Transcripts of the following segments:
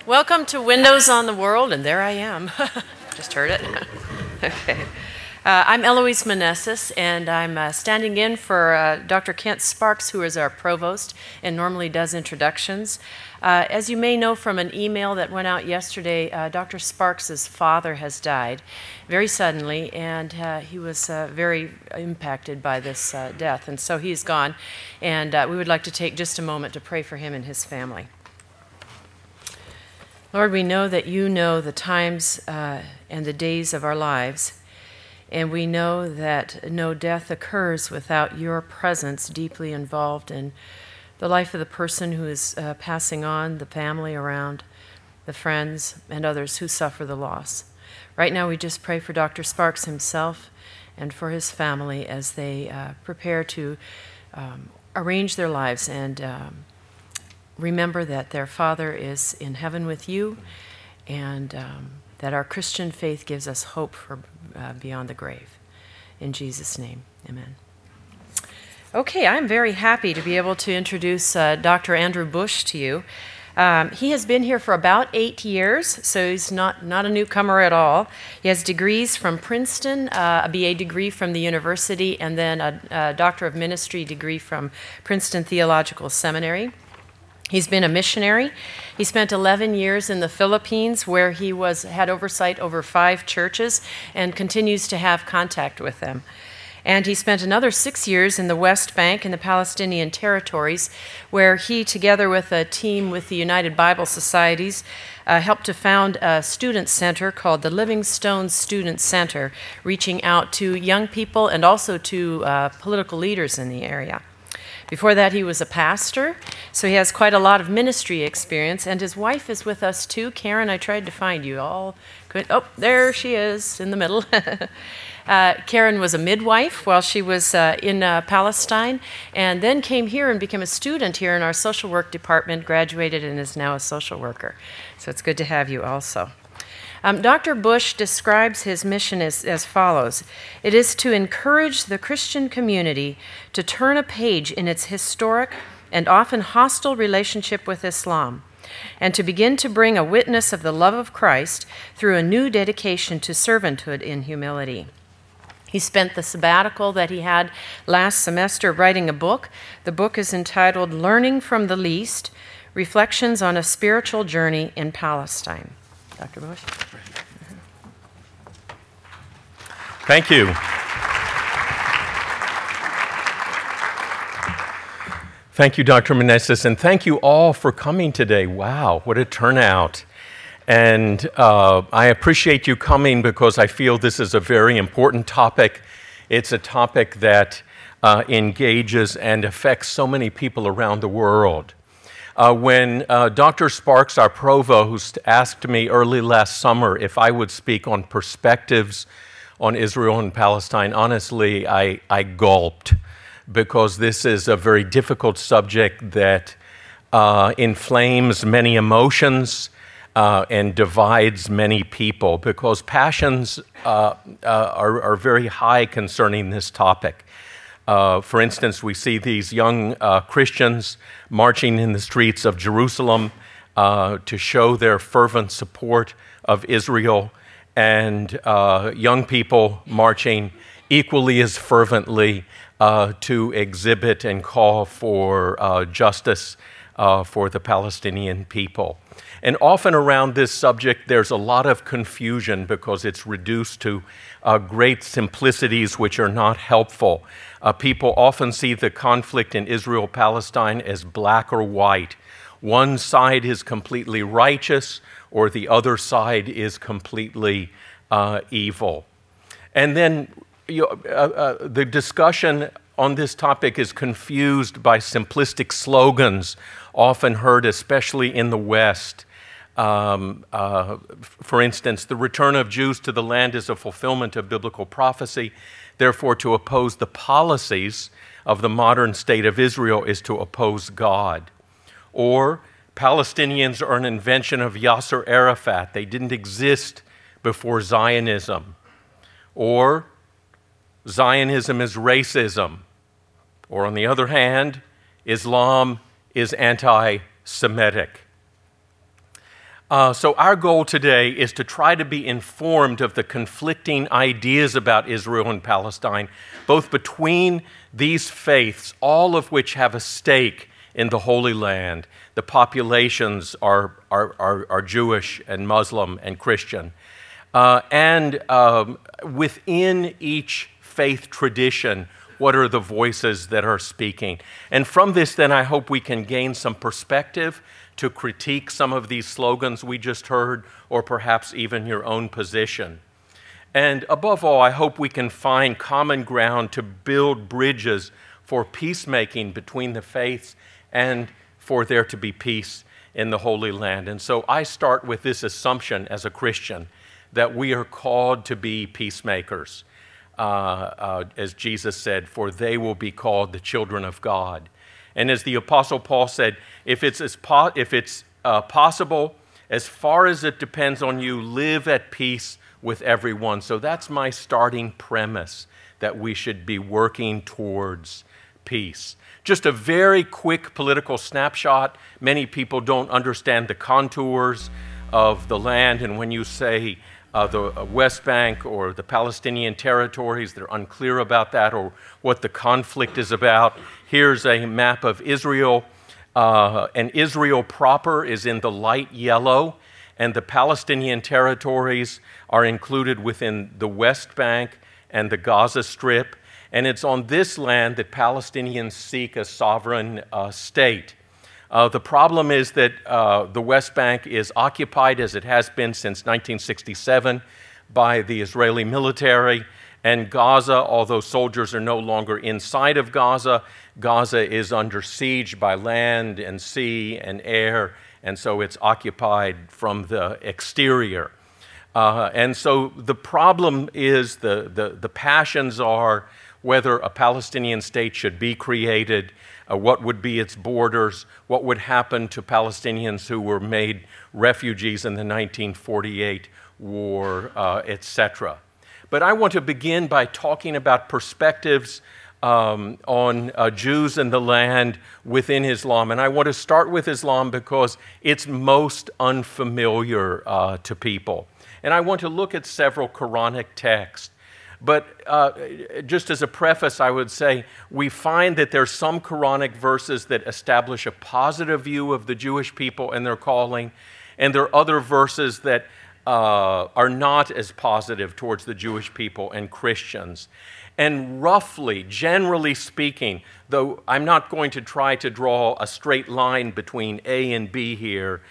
Welcome to Windows on the World, and there I am. Just heard it. Okay. I'm Eloise Manessis, and I'm standing in for Dr. Kent Sparks, who is our provost and normally does introductions. As you may know from an email that went out yesterday, Dr. Sparks' father has died very suddenly, and he was very impacted by this death, and so he's gone. And we would like to take just a moment to pray for him and his family. Lord, we know that you know the times and the days of our lives, and we know that no death occurs without your presence deeply involved in the life of the person who is passing on, the family around, the friends, and others who suffer the loss. Right now, we just pray for Dr. Sparks himself and for his family as they prepare to arrange their lives and remember that their Father is in heaven with you, and that our Christian faith gives us hope for beyond the grave. In Jesus' name, amen. Okay, I'm very happy to be able to introduce Dr. Andrew Bush to you. He has been here for about 8 years, so he's not a newcomer at all. He has degrees from Princeton, a BA degree from the university, and then a Doctor of Ministry degree from Princeton Theological Seminary. He's been a missionary. He spent 11 years in the Philippines, where he had oversight over 5 churches and continues to have contact with them. And he spent another 6 years in the West Bank in the Palestinian territories, where he, together with a team with the United Bible Societies, helped to found a student center called the Living Stones Student Center, reaching out to young people and also to political leaders in the area. Before that, he was a pastor, so he has quite a lot of ministry experience, and his wife is with us too. Karen, I tried to find you all. Oh, there she is in the middle. Karen was a midwife while she was in Palestine, and then came here and became a student here in our social work department, graduated, and is now a social worker. So it's good to have you also. Dr. Bush describes his mission as follows. It is to encourage the Christian community to turn a page in its historic and often hostile relationship with Islam, and to begin to bring a witness of the love of Christ through a new dedication to servanthood in humility. He spent the sabbatical that he had last semester writing a book. The book is entitled Learning from the Least, Reflections on a Spiritual Journey in Palestine. Dr. Bush. Thank you. Thank you, Dr. Manessis, and thank you all for coming today. Wow, what a turnout. And I appreciate you coming because I feel this is a very important topic. It's a topic that engages and affects so many people around the world. When Dr. Sparks, our provost, asked me early last summer if I would speak on perspectives on Israel and Palestine, honestly, I gulped, because this is a very difficult subject that inflames many emotions and divides many people, because passions are very high concerning this topic. For instance, we see these young Christians marching in the streets of Jerusalem to show their fervent support of Israel, and young people marching equally as fervently to exhibit and call for justice for the Palestinian people. And often around this subject, there's a lot of confusion because it's reduced to great simplicities which are not helpful. People often see the conflict in Israel-Palestine as black or white. One side is completely righteous, or the other side is completely evil. And then the discussion on this topic is confused by simplistic slogans often heard, especially in the West. For instance, the return of Jews to the land is a fulfillment of biblical prophecy. Therefore, to oppose the policies of the modern state of Israel is to oppose God. Or, Palestinians are an invention of Yasser Arafat. They didn't exist before Zionism. Or, Zionism is racism. Or, on the other hand, Islam is anti-Semitic. So our goal today is to try to be informed of the conflicting ideas about Israel and Palestine, both between these faiths, all of which have a stake in the Holy Land. The populations are Jewish and Muslim and Christian. And within each faith tradition, what are the voices that are speaking? And from this, then, I hope we can gain some perspective to critique some of these slogans we just heard, or perhaps even your own position. And above all, I hope we can find common ground to build bridges for peacemaking between the faiths and for there to be peace in the Holy Land. And so I start with this assumption as a Christian that we are called to be peacemakers. As Jesus said, for they will be called the children of God. And as the Apostle Paul said, if it's possible, as far as it depends on you, live at peace with everyone. So that's my starting premise, that we should be working towards peace. Just a very quick political snapshot. Many people don't understand the contours of the land, and when you say the West Bank or the Palestinian territories, they're unclear about that or what the conflict is about. Here's a map of Israel, and Israel proper is in the light yellow, and the Palestinian territories are included within the West Bank and the Gaza Strip, and it's on this land that Palestinians seek a sovereign state. The problem is that the West Bank is occupied, as it has been since 1967, by the Israeli military, and Gaza, although soldiers are no longer inside of Gaza, Gaza is under siege by land and sea and air, and so it's occupied from the exterior. And so the problem is, the passions are whether a Palestinian state should be created, what would be its borders, what would happen to Palestinians who were made refugees in the 1948 war, etc. But I want to begin by talking about perspectives on Jews and the land within Islam. And I want to start with Islam because it's most unfamiliar to people. And I want to look at several Quranic texts. But just as a preface, I would say we find that there's some Quranic verses that establish a positive view of the Jewish people and their calling, and there are other verses that are not as positive towards the Jewish people and Christians. And roughly, generally speaking, though I'm not going to try to draw a straight line between A and B here,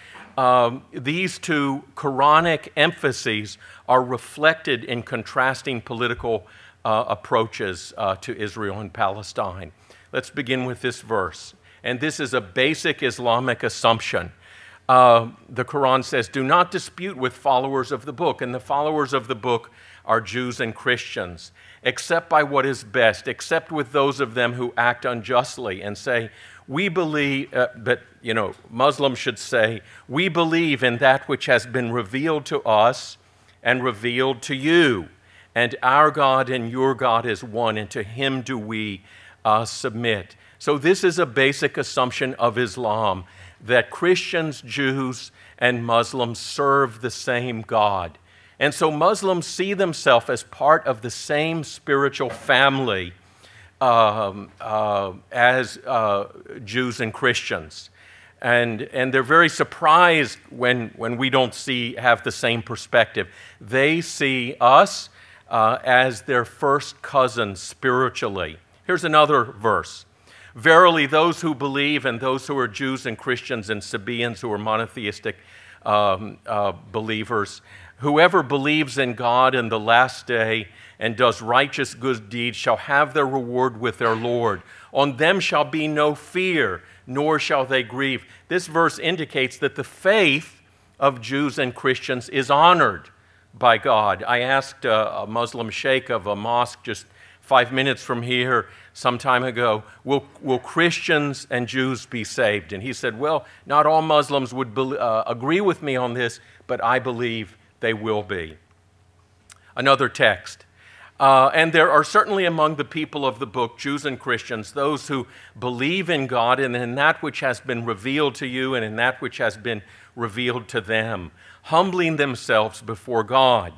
these two Quranic emphases are reflected in contrasting political approaches to Israel and Palestine. Let's begin with this verse. And this is a basic Islamic assumption. The Quran says, "Do not dispute with followers of the book." And the followers of the book are Jews and Christians, except by what is best, except with those of them who act unjustly and say, we believe, but Muslims should say, we believe in that which has been revealed to us and revealed to you. And our God and your God is one, and to him do we submit. So this is a basic assumption of Islam, that Christians, Jews, and Muslims serve the same God. And so Muslims see themselves as part of the same spiritual family as Jews and Christians. And they're very surprised when we don't have the same perspective. They see us as their first cousins spiritually. Here's another verse. "Verily, those who believe and those who are Jews and Christians and Sabaeans who are monotheistic believers, whoever believes in God in the last day and does righteous good deeds shall have their reward with their Lord. On them shall be no fear, nor shall they grieve." This verse indicates that the faith of Jews and Christians is honored by God. I asked a Muslim sheikh of a mosque just 5 minutes from here some time ago, will Christians and Jews be saved? And he said, well, not all Muslims would agree with me on this, but I believe they will be. Another text. And there are certainly among the people of the book, Jews and Christians, those who believe in God and in that which has been revealed to you and in that which has been revealed to them, humbling themselves before God.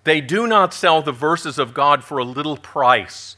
They do not sell the verses of God for a little price.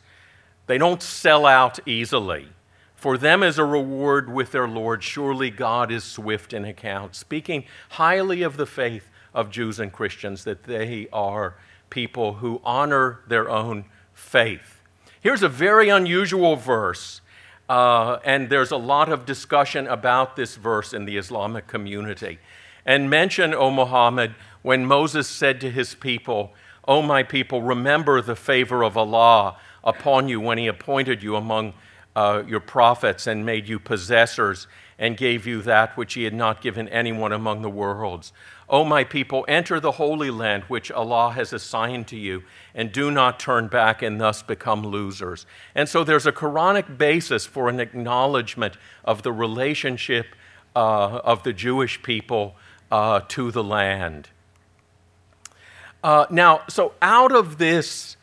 They don't sell out easily. For them is a reward with their Lord. Surely God is swift in account. Speaking highly of the faith of Jews and Christians, that they are people who honor their own faith. Here's a very unusual verse, and there's a lot of discussion about this verse in the Islamic community. And mention, O Muhammad, when Moses said to his people, O my people, remember the favor of Allah upon you when he appointed you among your prophets and made you possessors and gave you that which he had not given anyone among the worlds. O my people, enter the Holy Land which Allah has assigned to you, and do not turn back and thus become losers. And so there's a Quranic basis for an acknowledgement of the relationship of the Jewish people to the land. Now, so out of this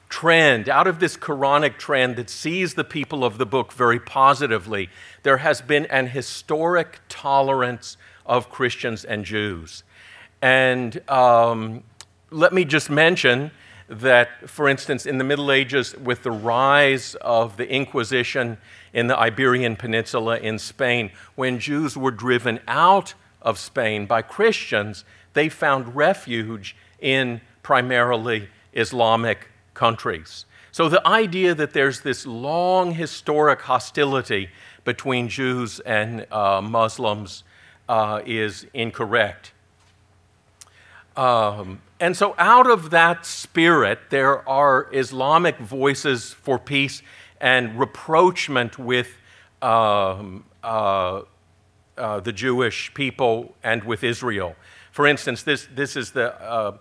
trend, out of this Quranic trend that sees the people of the book very positively, there has been an historic tolerance of Christians and Jews. And let me just mention that, for instance, in the Middle Ages, with the rise of the Inquisition in the Iberian Peninsula in Spain, when Jews were driven out of Spain by Christians, they found refuge in primarily Islamic countries. So the idea that there's this long historic hostility between Jews and Muslims is incorrect. And so out of that spirit, there are Islamic voices for peace and rapprochement with the Jewish people and with Israel. For instance, this is the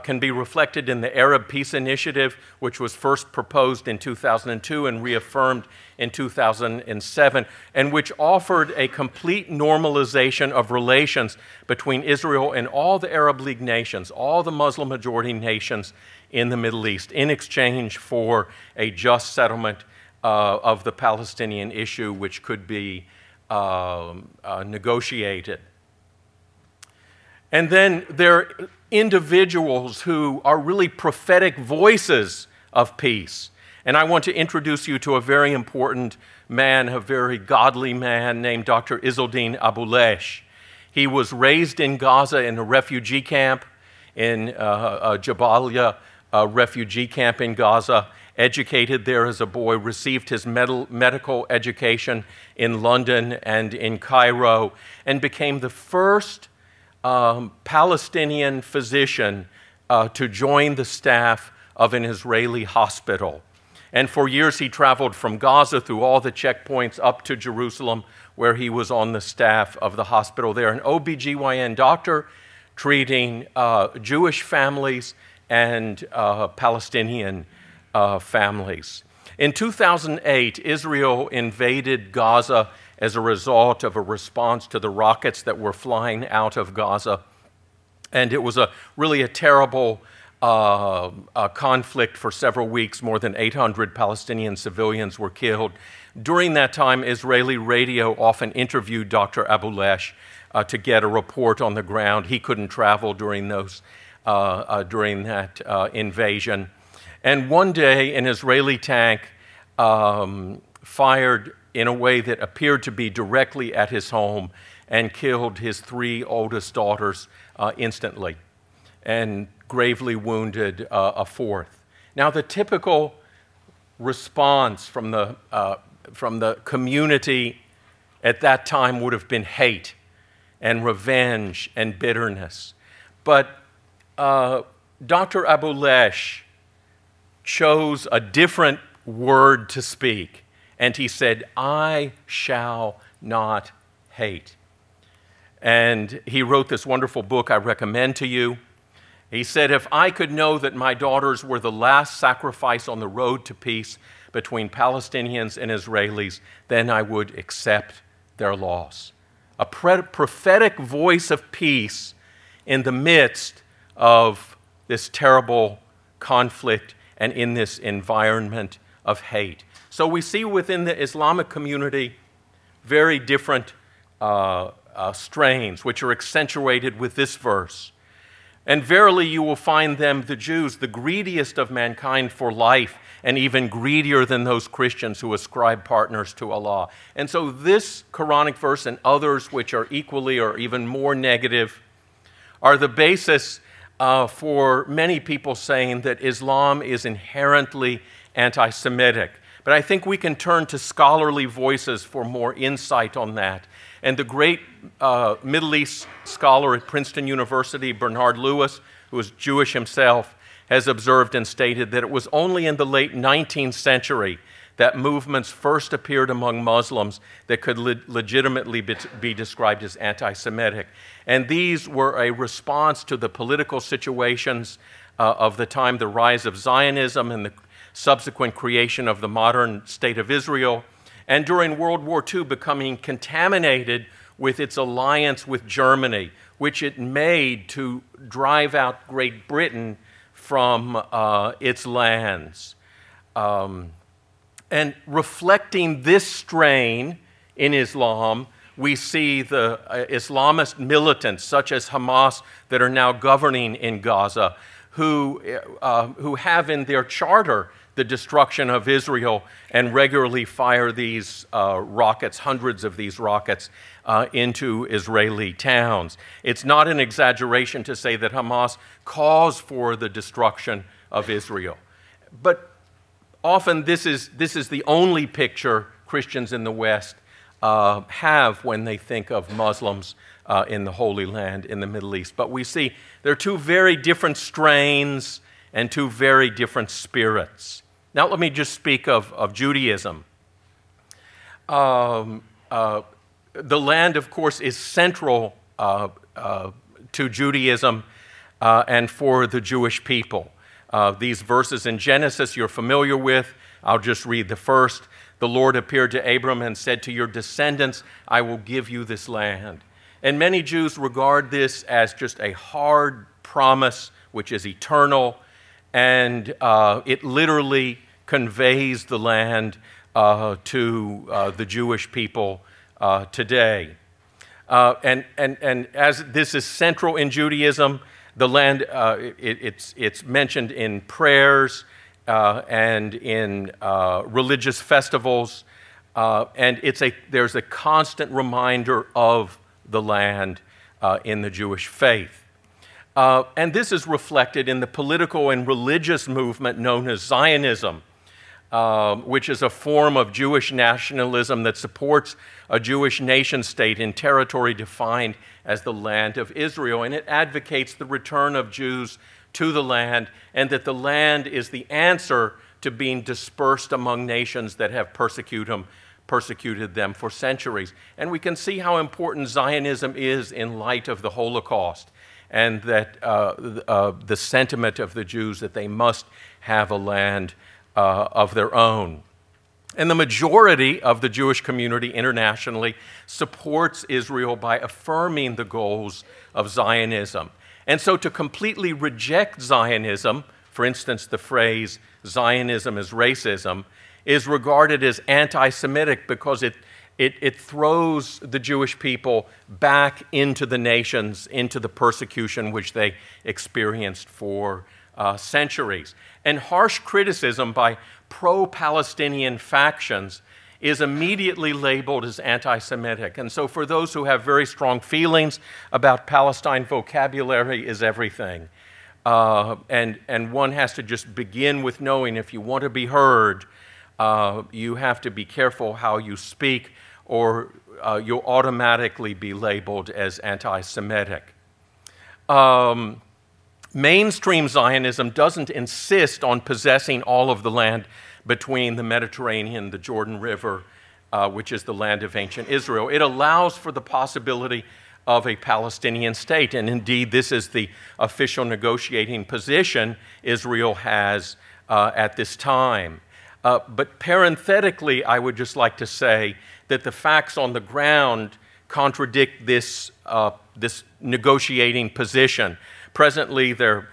can be reflected in the Arab Peace Initiative, which was first proposed in 2002 and reaffirmed in 2007, and which offered a complete normalization of relations between Israel and all the Arab League nations, all the Muslim-majority nations in the Middle East, in exchange for a just settlement of the Palestinian issue, which could be negotiated. And then there are individuals who are really prophetic voices of peace. And I want to introduce you to a very important man, a very godly man named Dr. Izzeldin Abulesh. He was raised in Gaza in a refugee camp, in Jabalia, a refugee camp in Gaza, educated there as a boy, received his medical education in London and in Cairo, and became the first Palestinian physician to join the staff of an Israeli hospital. And for years he traveled from Gaza through all the checkpoints up to Jerusalem, where he was on the staff of the hospital there, an OBGYN doctor treating Jewish families and Palestinian families. In 2008, Israel invaded Gaza as a result of a response to the rockets that were flying out of Gaza. And it was really a terrible conflict for several weeks. More than 800 Palestinian civilians were killed. During that time, Israeli radio often interviewed Dr. Abulesh to get a report on the ground. He couldn't travel during that invasion. And one day, an Israeli tank fired in a way that appeared to be directly at his home and killed his 3 oldest daughters instantly and gravely wounded a 4th. Now, the typical response from the community at that time would have been hate and revenge and bitterness. But Dr. Abulesh chose a different word to speak. And he said, I shall not hate. And he wrote this wonderful book I recommend to you. He said, if I could know that my daughters were the last sacrifice on the road to peace between Palestinians and Israelis, then I would accept their loss. A prophetic voice of peace in the midst of this terrible conflict and in this environment of hate. So we see within the Islamic community very different strains, which are accentuated with this verse. And verily you will find them, the Jews, the greediest of mankind for life, and even greedier than those Christians who ascribe partners to Allah. And so this Quranic verse and others which are equally or even more negative are the basis for many people saying that Islam is inherently anti-Semitic. But I think we can turn to scholarly voices for more insight on that. And the great Middle East scholar at Princeton University, Bernard Lewis, who was Jewish himself, has observed and stated that it was only in the late 19th century that movements first appeared among Muslims that could legitimately be described as anti-Semitic. And these were a response to the political situations of the time, the rise of Zionism and the subsequent creation of the modern state of Israel, and during World War II becoming contaminated with its alliance with Germany, which it made to drive out Great Britain from its lands. And reflecting this strain in Islam, we see the Islamist militants such as Hamas that are now governing in Gaza, who have in their charter the destruction of Israel and regularly fire these rockets, hundreds of these rockets, into Israeli towns. It's not an exaggeration to say that Hamas calls for the destruction of Israel. But often this is the only picture Christians in the West have when they think of Muslims in the Holy Land in the Middle East. But we see there are two very different strains and two very different spirits. Now let me just speak of Judaism. The land, of course, is central to Judaism and for the Jewish people. These verses in Genesis you're familiar with. I'll just read the first. The Lord appeared to Abram and said, to your descendants, I will give you this land. And many Jews regard this as just a hard promise, which is eternal, and it literally conveys the land to the Jewish people today. And as this is central in Judaism, the land, it's mentioned in prayers and in religious festivals, and there's a constant reminder of the land in the Jewish faith. And this is reflected in the political and religious movement known as Zionism, which is a form of Jewish nationalism that supports a Jewish nation-state in territory defined as the land of Israel. And it advocates the return of Jews to the land, and that the land is the answer to being dispersed among nations that have persecuted them for centuries. And we can see how important Zionism is in light of the Holocaust, and that the sentiment of the Jews that they must have a land of their own. And the majority of the Jewish community internationally supports Israel by affirming the goals of Zionism. And so to completely reject Zionism, for instance, the phrase Zionism is racism, is regarded as anti-Semitic because it throws the Jewish people back into the nations, into the persecution which they experienced for centuries. And harsh criticism by pro-Palestinian factions is immediately labeled as anti-Semitic. And so for those who have very strong feelings about Palestine, vocabulary is everything. And one has to just begin with knowing if you want to be heard, you have to be careful how you speak, or you'll automatically be labeled as anti-Semitic. Mainstream Zionism doesn't insist on possessing all of the land between the Mediterranean, the Jordan River, which is the land of ancient Israel. It allows for the possibility of a Palestinian state, and indeed this is the official negotiating position Israel has at this time. But parenthetically, I would just like to say that the facts on the ground contradict this negotiating position. Presently, there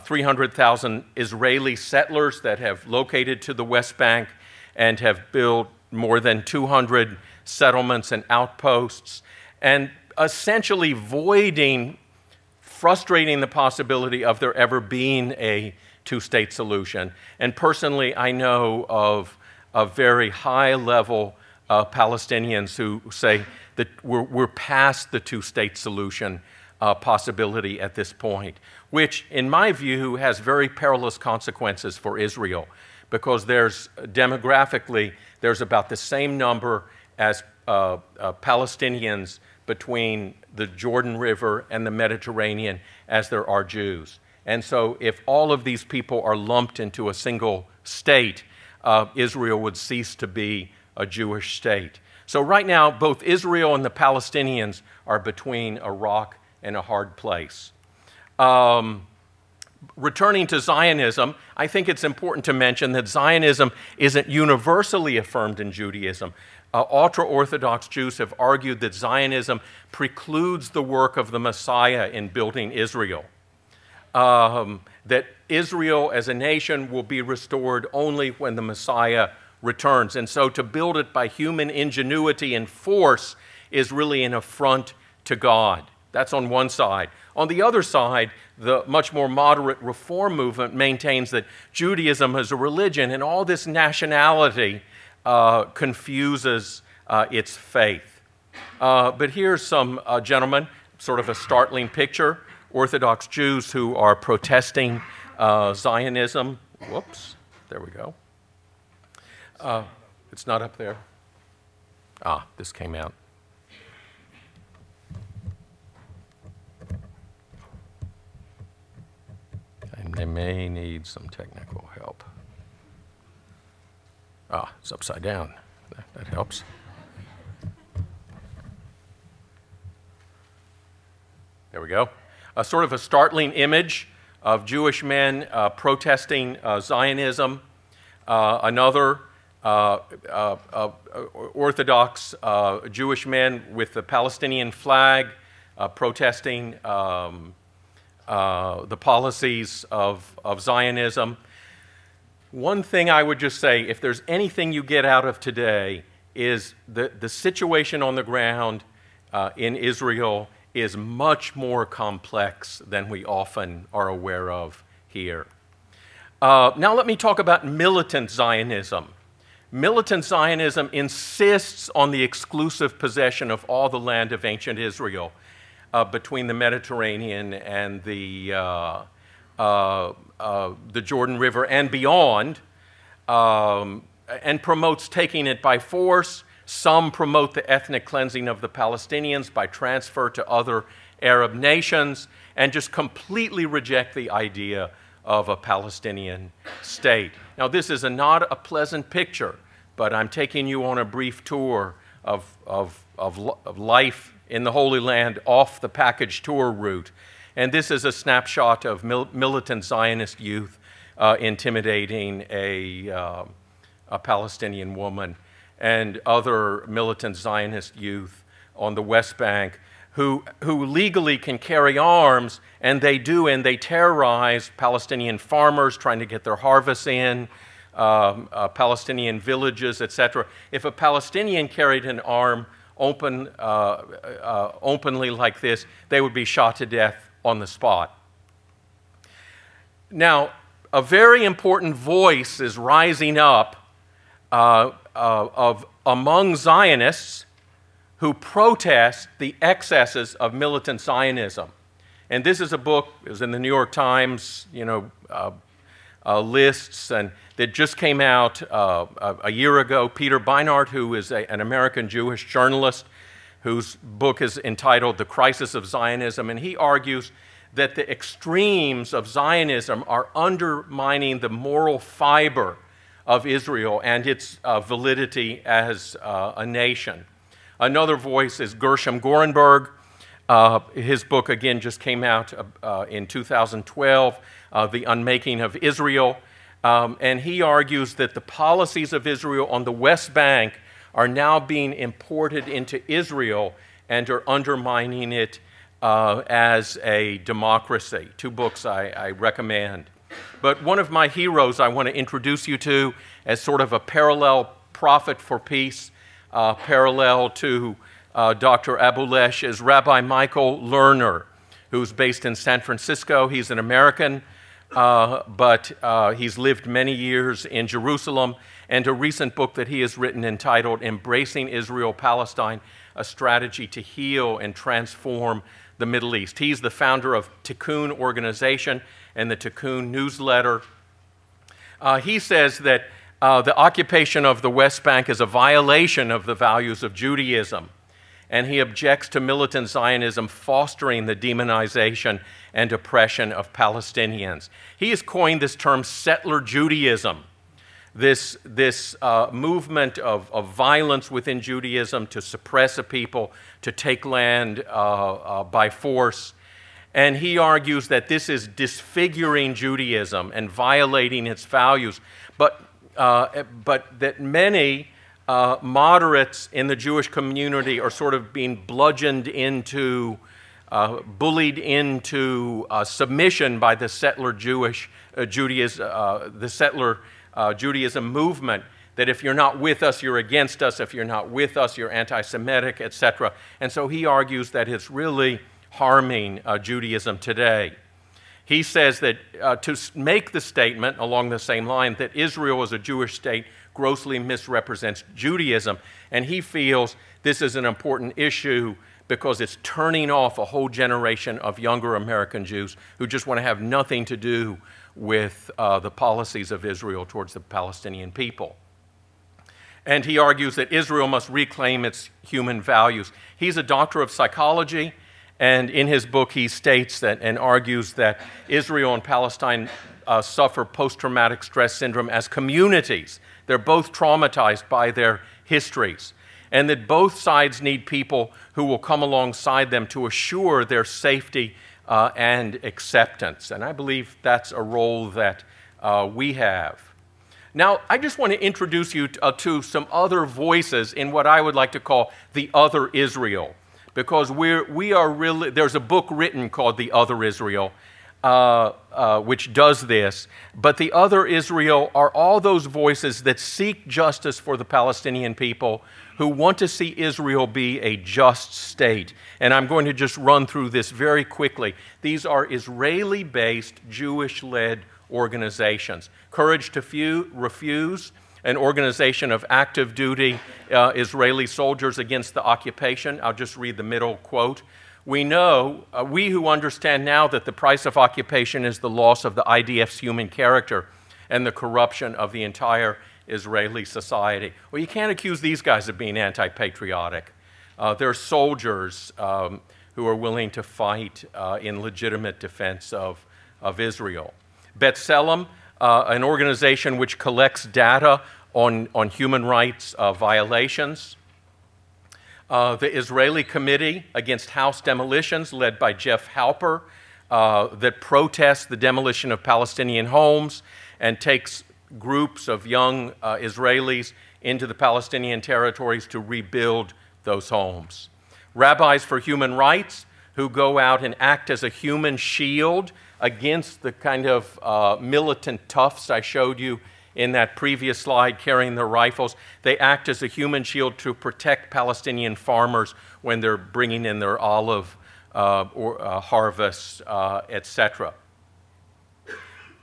300,000 Israeli settlers that have located to the West Bank and have built more than 200 settlements and outposts, and essentially frustrating the possibility of there ever being a two-state solution. And personally, I know of very high-level Palestinians who say that we're past the two-state solution possibility at this point, which, in my view, has very perilous consequences for Israel, because demographically, there's about the same number as Palestinians between the Jordan River and the Mediterranean as there are Jews. And so if all of these people are lumped into a single state, Israel would cease to be a Jewish state. So right now, both Israel and the Palestinians are between a rock and a hard place. Returning to Zionism, I think it's important to mention that Zionism isn't universally affirmed in Judaism. Ultra-Orthodox Jews have argued that Zionism precludes the work of the Messiah in building Israel. That Israel as a nation will be restored only when the Messiah returns. And so to build it by human ingenuity and force is really an affront to God. That's on one side. On the other side, the much more moderate reform movement maintains that Judaism is a religion, and all this nationality confuses its faith. But here's some gentlemen, sort of a startling picture, Orthodox Jews who are protesting Zionism. Whoops, there we go. It's not up there. Ah, this came out. And they may need some technical help. Ah, it's upside down. That helps. There we go. Sort of a startling image of Jewish men protesting Zionism. Another Orthodox Jewish men with the Palestinian flag protesting the policies of Zionism. One thing I would just say, if there's anything you get out of today, is the situation on the ground in Israel is much more complex than we often are aware of here. Now let me talk about militant Zionism. Militant Zionism insists on the exclusive possession of all the land of ancient Israel between the Mediterranean and the Jordan River and beyond, and promotes taking it by force. Some promote the ethnic cleansing of the Palestinians by transfer to other Arab nations, and just completely reject the idea of a Palestinian state. Now, this is not a pleasant picture, but I'm taking you on a brief tour of life in the Holy Land off the package tour route. And this is a snapshot of militant Zionist youth intimidating a Palestinian woman, and other militant Zionist youth on the West Bank who legally can carry arms, and they do, and they terrorize Palestinian farmers trying to get their harvests in, Palestinian villages, etc. If a Palestinian carried an arm openly like this, they would be shot to death on the spot. Now, a very important voice is rising up among Zionists who protest the excesses of militant Zionism. And this is a book, it was in the New York Times, lists, and that just came out a year ago. Peter Beinart, who is an American Jewish journalist, whose book is entitled The Crisis of Zionism, and he argues that the extremes of Zionism are undermining the moral fiber of Israel and its validity as a nation. Another voice is Gershom Gorenberg. His book, again, just came out in 2012, The Unmaking of Israel. And he argues that the policies of Israel on the West Bank are now being imported into Israel and are undermining it as a democracy. Two books I recommend. But one of my heroes I want to introduce you to as sort of a parallel prophet for peace, parallel to Dr. Abulesh, is Rabbi Michael Lerner, who's based in San Francisco. He's an American, but he's lived many years in Jerusalem, and a recent book that he has written entitled Embracing Israel-Palestine, a Strategy to Heal and Transform the Middle East. He's the founder of Tikkun organization and the Tikkun newsletter. He says that the occupation of the West Bank is a violation of the values of Judaism, and he objects to militant Zionism fostering the demonization and oppression of Palestinians. He has coined this term settler Judaism, this movement of violence within Judaism to suppress a people, to take land by force. And he argues that this is disfiguring Judaism and violating its values, but that many moderates in the Jewish community are sort of being bludgeoned into, bullied into submission by the settler Judaism movement, that if you're not with us, you're against us. If you're not with us, you're anti-Semitic, etc. And so he argues that it's really harming Judaism today. He says that to make the statement along the same line that Israel as a Jewish state grossly misrepresents Judaism, and he feels this is an important issue because it's turning off a whole generation of younger American Jews who just want to have nothing to do with the policies of Israel towards the Palestinian people. And he argues that Israel must reclaim its human values. He's a doctor of psychology, and in his book he states that and argues that Israel and Palestine suffer post-traumatic stress syndrome as communities. They're both traumatized by their histories, and that both sides need people who will come alongside them to assure their safety and acceptance. And I believe that's a role that we have. Now, I just want to introduce you to some other voices in what I would like to call the other Israel, because we are really, there's a book written called The Other Israel, which does this. But the other Israel are all those voices that seek justice for the Palestinian people, who want to see Israel be a just state. And I'm going to just run through this very quickly. These are Israeli-based, Jewish-led organizations. Courage to Refuse, an organization of active duty Israeli soldiers against the occupation. I'll just read the middle quote. We know, we who understand now that the price of occupation is the loss of the IDF's human character and the corruption of the entire Israeli society. Well, you can't accuse these guys of being anti-patriotic. They're soldiers who are willing to fight in legitimate defense of Israel. B'Tselem, an organization which collects data on human rights violations. The Israeli Committee Against House Demolitions, led by Jeff Halper, that protests the demolition of Palestinian homes and takes groups of young Israelis into the Palestinian territories to rebuild those homes. Rabbis for Human Rights, who go out and act as a human shield against the kind of militant toughs I showed you in that previous slide carrying their rifles. They act as a human shield to protect Palestinian farmers when they're bringing in their olive harvests, etc.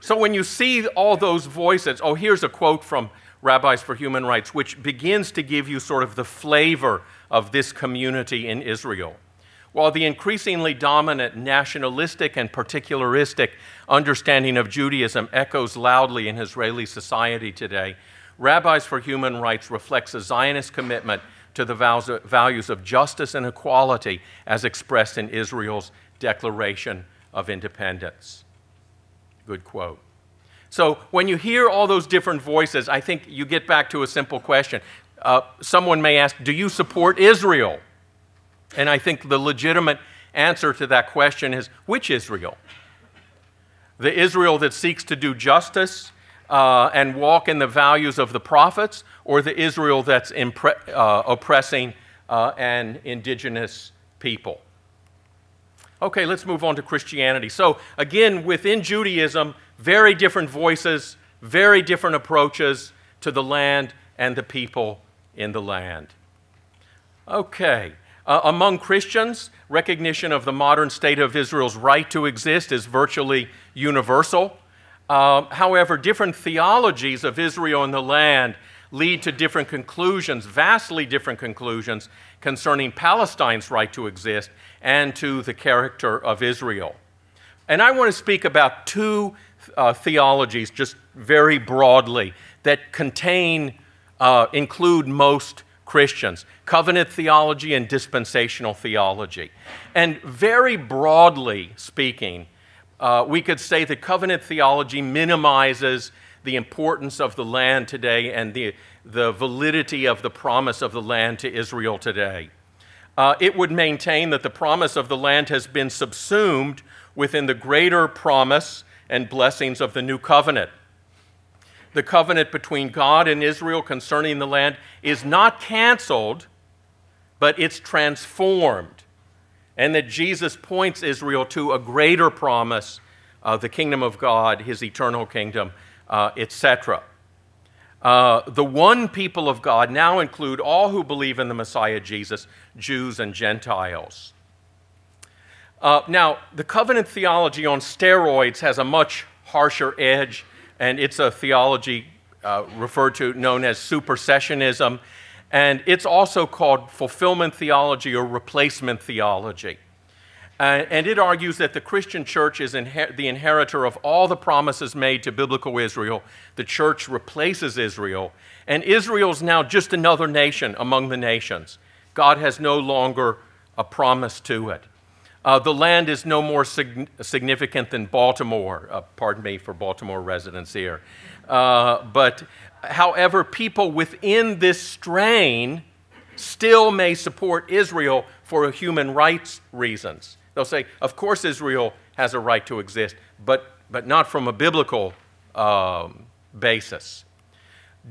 So when you see all those voices, oh, here's a quote from Rabbis for Human Rights, which begins to give you sort of the flavor of this community in Israel. While the increasingly dominant nationalistic and particularistic understanding of Judaism echoes loudly in Israeli society today, Rabbis for Human Rights reflects a Zionist commitment to the values of justice and equality as expressed in Israel's Declaration of Independence. Good quote. So when you hear all those different voices, I think you get back to a simple question. Someone may ask, do you support Israel? And I think the legitimate answer to that question is, which Israel? The Israel that seeks to do justice and walk in the values of the prophets, or the Israel that's oppressing an indigenous people? Okay, let's move on to Christianity. So again, within Judaism, very different voices, very different approaches to the land and the people in the land. Okay, among Christians, recognition of the modern state of Israel's right to exist is virtually universal. However, different theologies of Israel and the land lead to different conclusions, vastly different conclusions, concerning Palestine's right to exist and to the character of Israel. And I want to speak about two theologies, just very broadly, that include most Christians: covenant theology and dispensational theology. And very broadly speaking, we could say that covenant theology minimizes the importance of the land today and the validity of the promise of the land to Israel today. It would maintain that the promise of the land has been subsumed within the greater promise and blessings of the new covenant. The covenant between God and Israel concerning the land is not canceled, but it's transformed, and that Jesus points Israel to a greater promise, the kingdom of God, his eternal kingdom, etc. The one people of God now include all who believe in the Messiah Jesus, Jews and Gentiles. Now, the covenant theology on steroids has a much harsher edge, and it's a theology referred to, known as supersessionism, and it's also called fulfillment theology or replacement theology. And it argues that the Christian church is the inheritor of all the promises made to biblical Israel. The church replaces Israel, and Israel's now just another nation among the nations. God has no longer a promise to it. The land is no more significant than Baltimore. Pardon me for Baltimore residents here. But however, people within this strain still may support Israel for human rights reasons. They'll say, of course Israel has a right to exist, but not from a biblical basis.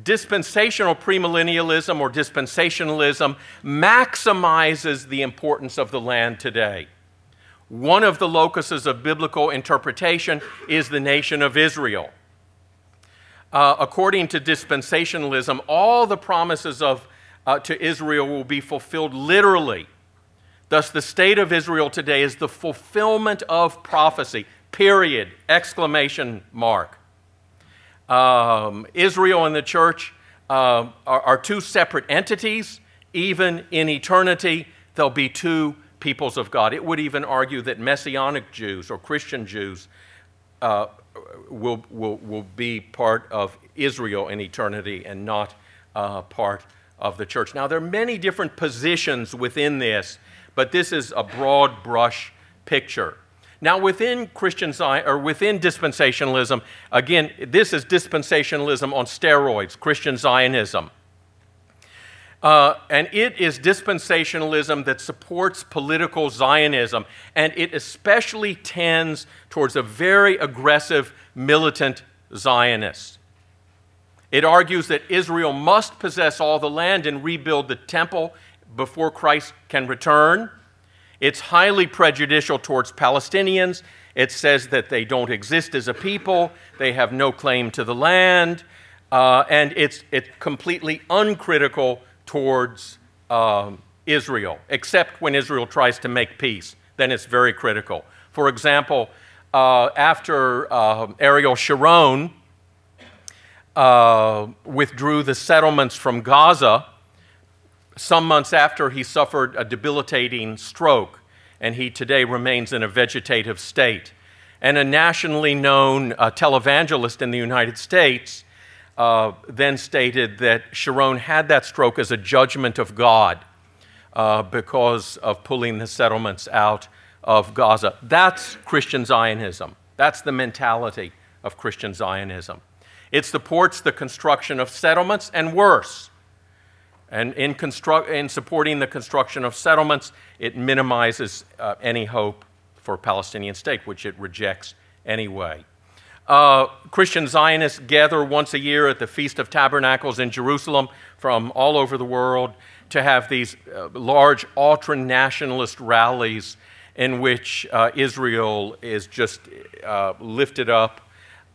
Dispensational premillennialism or dispensationalism maximizes the importance of the land today. One of the locuses of biblical interpretation is the nation of Israel. According to dispensationalism, all the promises to Israel will be fulfilled literally. Thus, the state of Israel today is the fulfillment of prophecy, period, exclamation mark. Israel and the church are two separate entities. Even in eternity, there'll be two peoples of God. It would even argue that Messianic Jews or Christian Jews will be part of Israel in eternity and not part of the church. Now, there are many different positions within this, but this is a broad brush picture. Now, within within dispensationalism, again, this is dispensationalism on steroids, Christian Zionism. And it is dispensationalism that supports political Zionism, and it especially tends towards a very aggressive militant Zionist. It argues that Israel must possess all the land and rebuild the temple before Christ can return. It's highly prejudicial towards Palestinians. It says that they don't exist as a people, they have no claim to the land, and it's completely uncritical towards Israel, except when Israel tries to make peace. Then it's very critical. For example, after Ariel Sharon withdrew the settlements from Gaza, some months after, he suffered a debilitating stroke, and he today remains in a vegetative state. And a nationally known televangelist in the United States then stated that Sharon had that stroke as a judgment of God because of pulling the settlements out of Gaza. That's Christian Zionism. That's the mentality of Christian Zionism. It supports the construction of settlements and worse. And in supporting the construction of settlements, it minimizes any hope for a Palestinian state, which it rejects anyway. Christian Zionists gather once a year at the Feast of Tabernacles in Jerusalem from all over the world to have these large ultra-nationalist rallies. in which Israel is just lifted up.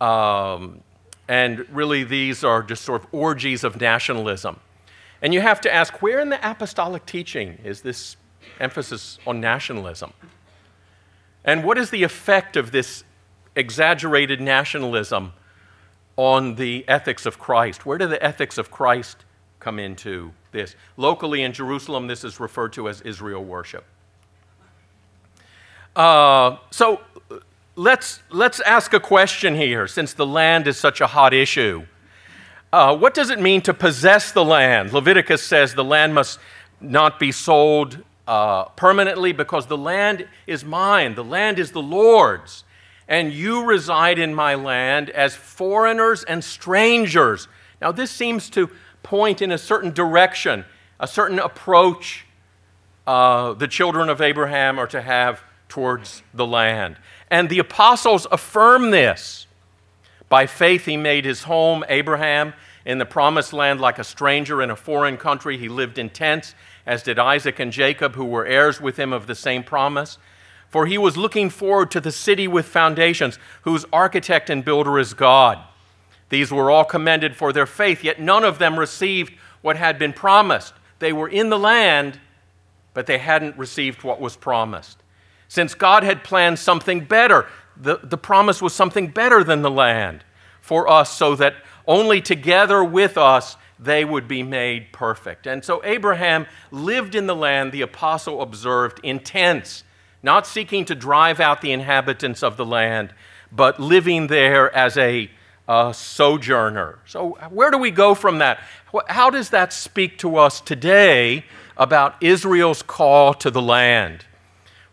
And really, these are just sort of orgies of nationalism. And you have to ask, where in the apostolic teaching is this emphasis on nationalism? And what is the effect of this exaggerated nationalism on the ethics of Christ? Where do the ethics of Christ come into this? Locally in Jerusalem, this is referred to as Israel worship. So let's ask a question here, since the land is such a hot issue. What does it mean to possess the land? Leviticus says the land must not be sold permanently because the land is mine. The land is the Lord's. And you reside in my land as foreigners and strangers. Now, this seems to point in a certain direction, a certain approach the children of Abraham are to have towards the land. And the apostles affirm this. By faith, he made his home, Abraham, in the promised land like a stranger in a foreign country. He lived in tents, as did Isaac and Jacob, who were heirs with him of the same promise. For he was looking forward to the city with foundations, whose architect and builder is God. These were all commended for their faith, yet none of them received what had been promised. They were in the land, but they hadn't received what was promised. Since God had planned something better, the promise was something better than the land for us, so that only together with us they would be made perfect. And so Abraham lived in the land, the apostle observed, in tents, not seeking to drive out the inhabitants of the land, but living there as a sojourner. So where do we go from that? How does that speak to us today about Israel's call to the land?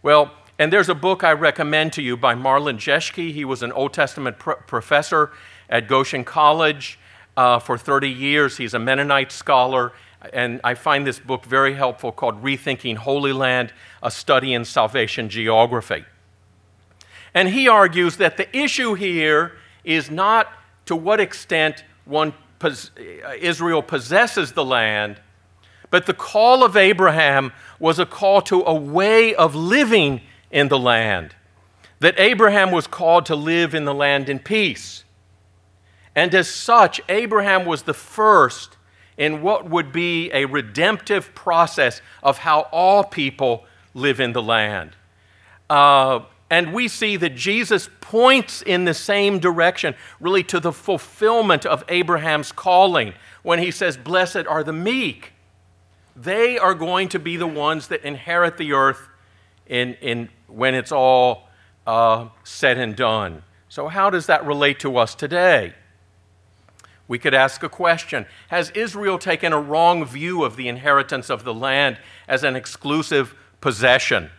Well, and there's a book I recommend to you by Marlon Jeschke. He was an Old Testament professor at Goshen College for 30 years. He's a Mennonite scholar, and I find this book very helpful, called Rethinking Holy Land, a study in salvation geography. And he argues that the issue here is not to what extent Israel possesses the land, but the call of Abraham was a call to a way of living in the land, that Abraham was called to live in the land in peace. And as such, Abraham was the first in what would be a redemptive process of how all people live in the land. And we see that Jesus points in the same direction, really to the fulfillment of Abraham's calling, when he says, "Blessed are the meek." They are going to be the ones that inherit the earth when it's all said and done. So how does that relate to us today? We could ask a question. Has Israel taken a wrong view of the inheritance of the land as an exclusive possession?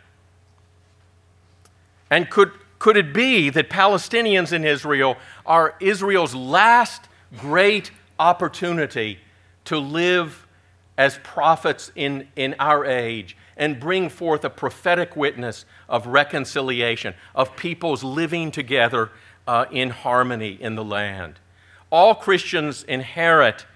And could it be that Palestinians in Israel are Israel's last great opportunity to live as prophets in our age and bring forth a prophetic witness of reconciliation, of peoples living together in harmony in the land? All Christians inherit.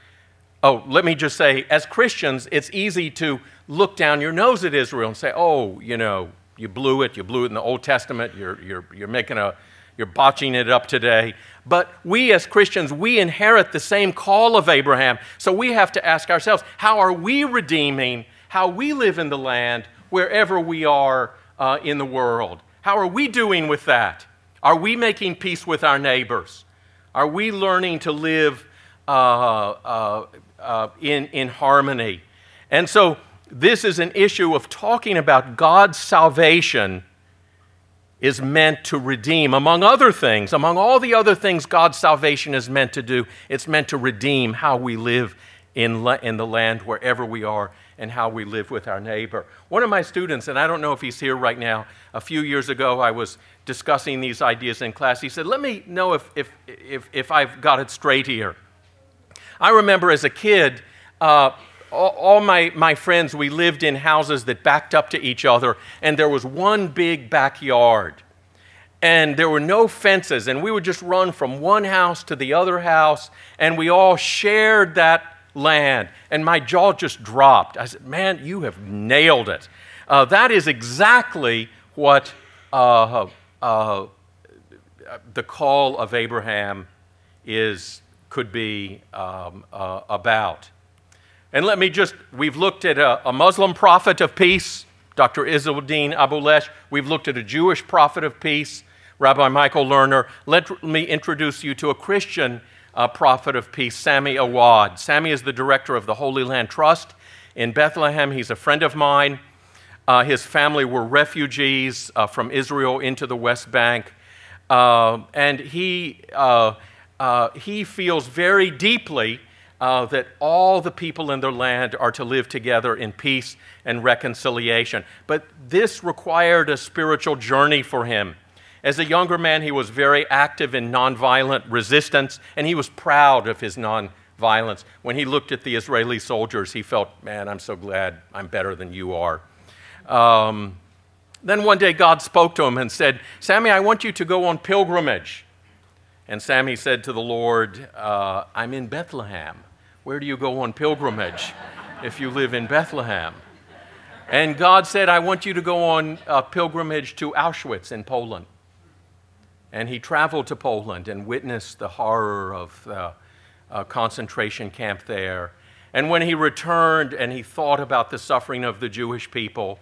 Oh, let me just say, as Christians, it's easy to look down your nose at Israel and say, "Oh, you blew it in the Old Testament. You're botching it up today." But we as Christians, we inherit the same call of Abraham. So we have to ask ourselves, how are we redeeming how we live in the land wherever we are in the world? How are we doing with that? Are we making peace with our neighbors? Are we learning to live in harmony? And so this is an issue of talking about God's salvation is meant to redeem. Among other things, among all the other things God's salvation is meant to do, it's meant to redeem how we live in the land wherever we are and how we live with our neighbor. One of my students, and I don't know if he's here right now, a few years ago I was discussing these ideas in class. He said, "Let me know if I've got it straight here." I remember as a kid, all my friends, we lived in houses that backed up to each other, and there was one big backyard. And there were no fences, and we would just run from one house to the other house, and we all shared that land. And my jaw just dropped. I said, "Man, you have nailed it." That is exactly what the call of Abraham could be about. And let me we've looked at a Muslim prophet of peace, Dr. Izzuddin Abulesh. We've looked at a Jewish prophet of peace, Rabbi Michael Lerner. Let me introduce you to a Christian prophet of peace, Sami Awad. Sami is the director of the Holy Land Trust in Bethlehem. He's a friend of mine. His family were refugees from Israel into the West Bank. And he feels very deeply that all the people in their land are to live together in peace and reconciliation. But this required a spiritual journey for him. As a younger man, he was very active in nonviolent resistance, and he was proud of his nonviolence. When he looked at the Israeli soldiers, he felt, man, I'm so glad I'm better than you are. Then one day God spoke to him and said, Sami, I want you to go on pilgrimage. And Sami said to the Lord, I'm in Bethlehem. Where do you go on pilgrimage if you live in Bethlehem? And God said, I want you to go on a pilgrimage to Auschwitz in Poland. And he traveled to Poland and witnessed the horror of the concentration camp there. And when he returned and he thought about the suffering of the Jewish people,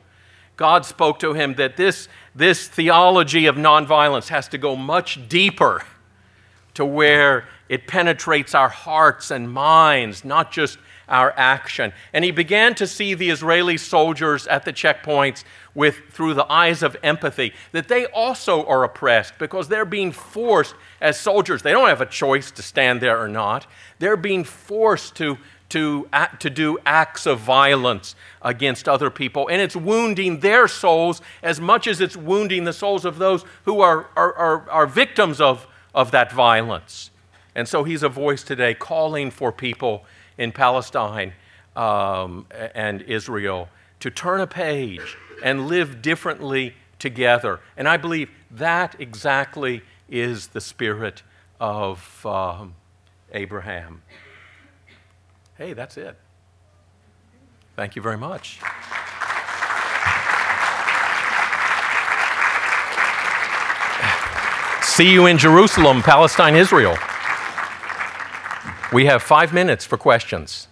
God spoke to him that this theology of nonviolence has to go much deeper to where it penetrates our hearts and minds, not just our action. And he began to see the Israeli soldiers at the checkpoints through the eyes of empathy, that they also are oppressed because they're being forced as soldiers. They don't have a choice to stand there or not. They're being forced to do acts of violence against other people, and it's wounding their souls as much as it's wounding the souls of those who are victims of that violence. And so he's a voice today calling for people in Palestine and Israel to turn a page and live differently together. And I believe that exactly is the spirit of Abraham. Hey, that's it. Thank you very much. See you in Jerusalem, Palestine, Israel. We have 5 minutes for questions.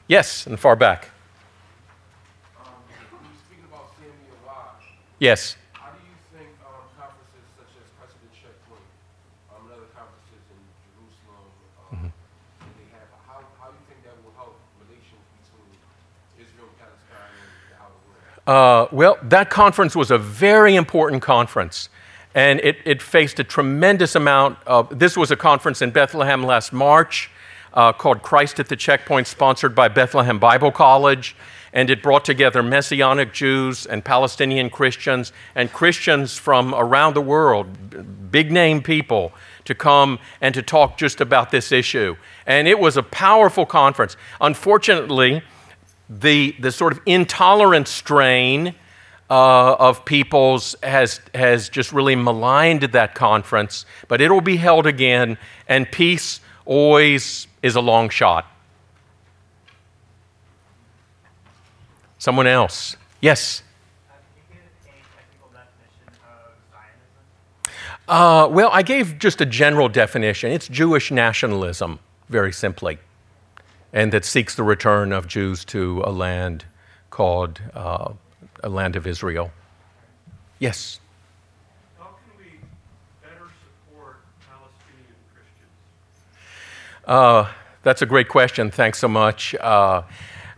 Yes, in the far back. Speaking about Sami Awad, Yes. how do you think conferences such as Precedent Checkpoint and other conferences in Jerusalem, how do you think that will help relations between Israel and Palestine and the outer world? Well, that conference was a very important conference. And it faced a tremendous amount of, this was a conference in Bethlehem last March called Christ at the Checkpoint, sponsored by Bethlehem Bible College. And it brought together Messianic Jews and Palestinian Christians and Christians from around the world, big name people, to come and to talk just about this issue. And it was a powerful conference. Unfortunately, the sort of intolerant strain of peoples has just really maligned that conference, but it'll be held again, and peace always is a long shot. Someone else? Yes? Can you give a technical definition of Zionism? Well, I gave just a general definition. It's Jewish nationalism, very simply, and that seeks the return of Jews to a land called a land of Israel. Yes? How can we better support Palestinian Christians? That's a great question. Thanks so much.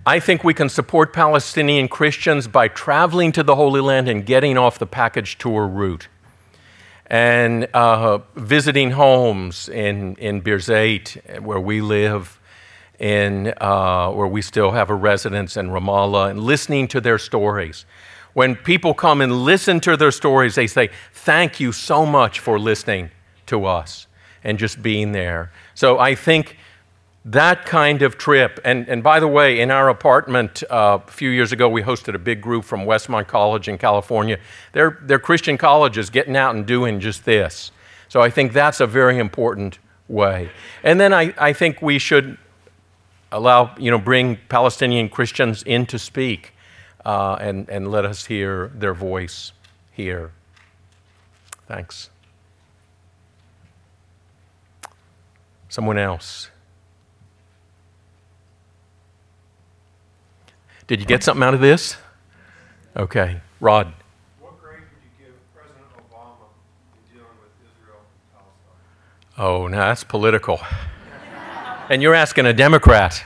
I think we can support Palestinian Christians by traveling to the Holy Land and getting off the package tour route and visiting homes in Birzeit, where we live, where we still have a residence in Ramallah, and listening to their stories. When people come and listen to their stories, they say, thank you so much for listening to us and just being there. So I think that kind of trip, and by the way, in our apartment a few years ago, we hosted a big group from Westmont College in California. They're Christian colleges getting out and doing just this. So I think that's a very important way. And then I think we should bring Palestinian Christians in to speak and let us hear their voice here. Thanks. Someone else? Did you get something out of this? Okay. Rod. What grade would you give President Obama in dealing with Israel and Palestine? Oh, now that's political. And you're asking a Democrat.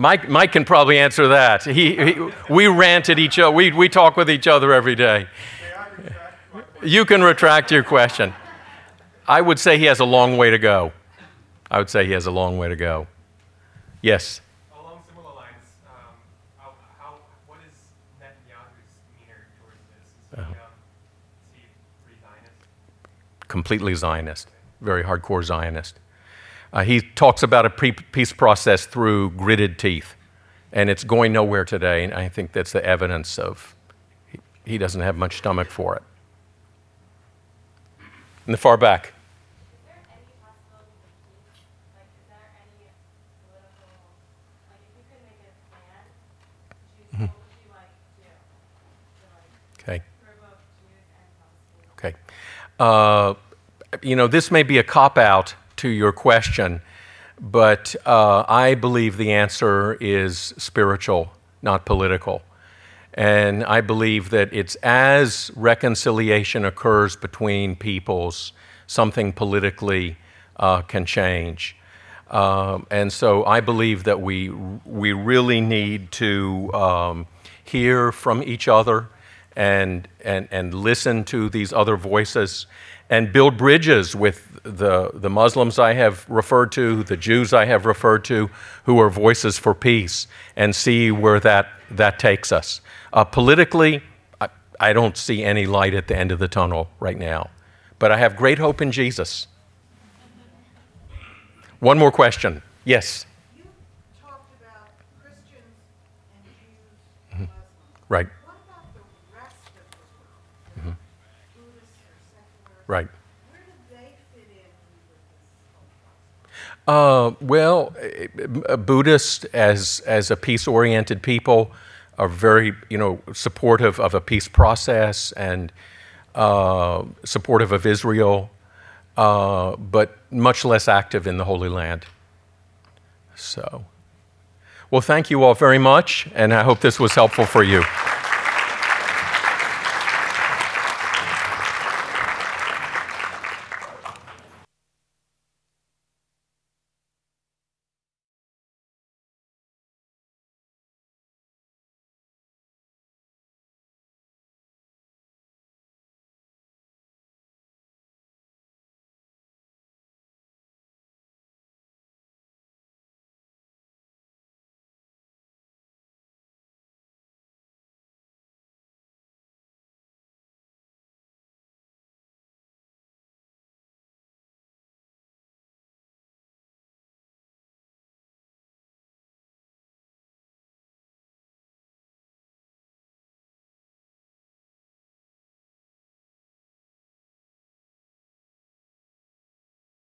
Mike can probably answer that. We rant at each other. We talk with each other every day. You can retract your question. I would say he has a long way to go. I would say he has a long way to go. Yes? Along similar lines, what is Netanyahu's demeanor towards this? Is he pretty Zionist? Completely Zionist, very hardcore Zionist. He talks about a peace process through gritted teeth, and it's going nowhere today, and I think that's the evidence of he doesn't have much stomach for it. In the far back. Okay. Okay. You know, this may be a cop-out to your question, but I believe the answer is spiritual, not political. And I believe that it's as reconciliation occurs between peoples, something politically can change. And so I believe that we really need to hear from each other and listen to these other voices and build bridges with the Muslims I have referred to, the Jews I have referred to, who are voices for peace, and see where that takes us. Politically, I don't see any light at the end of the tunnel right now, but I have great hope in Jesus. One more question. Yes? You talked about Christians and Jews and Muslims. Right. What about the rest of the world? Buddhists or secular? Right. Where do they fit in with this whole process? Well, Buddhists, as a peace-oriented people, are very, supportive of a peace process and supportive of Israel, but much less active in the Holy Land. So, well, thank you all very much, and I hope this was helpful for you.